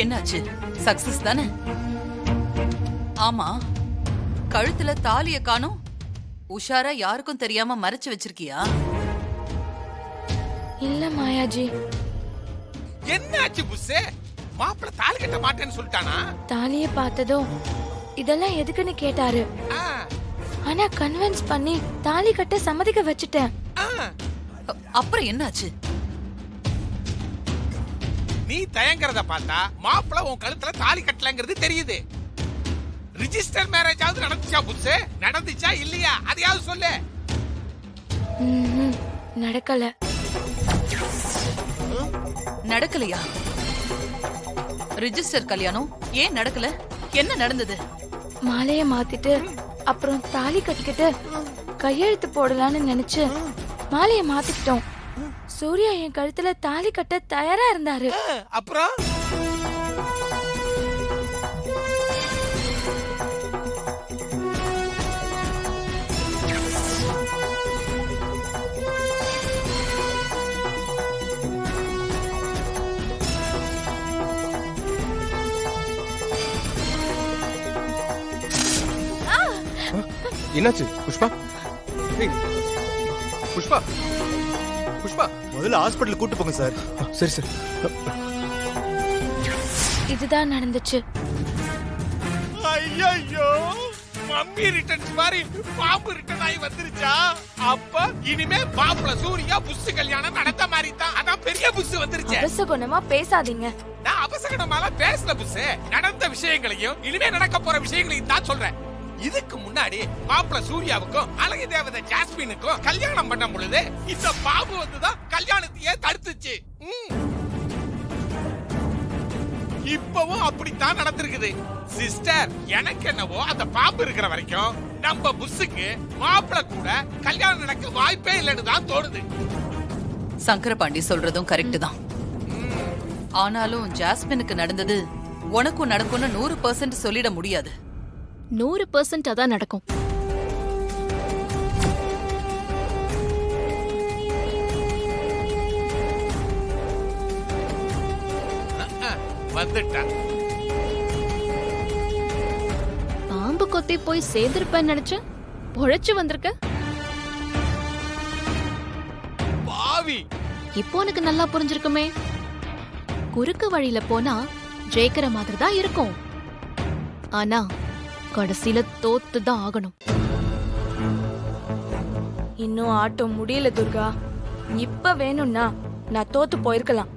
என்னாச்சு? சக்சஸ் தானே? ஆமா, கழுத்துல தாலிய காணோம். உஷாரா யாருக்கும் தெரியாம மறைச்சு வச்சிருக்கியா? இல்ல மாயாஜி. என்னாச்சு புஸ்ஸே? மாப்பிள்ள தாலி கட்ட மாட்டேன்னு சொல்லிட்டானா? தாலிய பார்த்ததும் இதெல்லாம் எதுக்குன்னு கேட்டாரு. ஆ, ஆனா கன்வின்ஸ் பண்ணி தாலி கட்ட சம்மதிக்க வச்சுட்டேன். ஆ. அப்புறம் என்னாச்சு? நீ தயங்கறத பார்த்தா மாப்பிள்ள உன் கழுத்துல தாலி கட்டலங்கிறது தெரியுது. ரிஜிஸ்டர் மேரேஜ் ஆவது நடந்துச்சா புஸ்ஸே? நடந்துச்சா இல்லையா அதையாவது சொல்லு. நடக்கல. நடக்கலையா? ரிஜிஸ்டர் கல்யாணம் ஏன் நடக்கல? என்ன நடந்தது? மாலைய மாத்திட்டு அப்புறம் தாலி கட்டிக்கிட்டு கையெழுத்து போடலான்னு நினைச்சு மாலைய மாத்திக்கிட்டோம். சூர்யா என் கழுத்துல தாலி கட்ட தயாரா இருந்தாரு. அப்புறம் என்னாச்சு புஷ்பா? ஏய், புஷ்பா புஷ்பா முதல்ல ஹாஸ்பிடல் கூட்டு போங்க சார். சரி சரி. இதுதான் நடந்துச்சு. ஐயோ, மம்மி ரிட்டர்ன்ஸ் மாதிரி பாம்பு ரிட்டர்ன் ஆகி வந்துருச்சா? அப்ப இனிமே மாப்பிள்ள சூர்யா புஷ் கல்யாணம் நடந்த மாதிரி தான். அதான் பெரிய புஷ் வந்துருச்சு. அவசகுணமா பேசாதீங்க. நான் அவசகனமால பேசல புஷ். நடந்த விஷயங்களையும் இனிமே நடக்க போற விஷயங்களையும் தான் சொல்றேன். இதுக்கு முன்னாடி மாப்பிள்ள சூர்யாவுக்கும் அழகு தேவதை ஜாஸ்மினுக்கும் கல்யாணம் பண்ண பொழுது இந்த பாம்பு வந்துதான் கல்யாணத்தையே தடுத்துச்சு. இப்பவும் அப்படித்தான் நடந்திருக்குது. சிஸ்டர், எனக்கு என்னவோ அந்த பாம்பு இருக்கிற வரைக்கும் நம்ம புஷ்ஷுக்கு மாப்பிள்ள கூட கல்யாணம் நடக்க வாய்ப்பே இல்லைன்னு தான் தோணுது. சங்கரபாண்டி சொல்றதும் கரெக்ட் தான். ஆனாலும் ஜாஸ்மினுக்கு நடந்தது உனக்கும் நடக்கும்னு 100% சொல்லிட முடியாது. 100% அதான் நடக்கும். வந்துட்டா. பாம்பு கொத்தி போய் சேர்ந்திருப்பேன்னு நினைச்சேன். பொழைச்சு வந்திருக்க. பாவி, இப்போ உனக்கு நல்லா புரிஞ்சிருக்குமே. குறுக்கு வழியில போனா ஜெயிக்கிற மாதிரி தான் இருக்கும். ஆனா கடைசியில தோத்து தான் ஆகணும். இன்னும் ஆட்டம் முடியல துர்கா. இப்ப வேணும்னா நான் தோத்து போயிருக்கலாம்.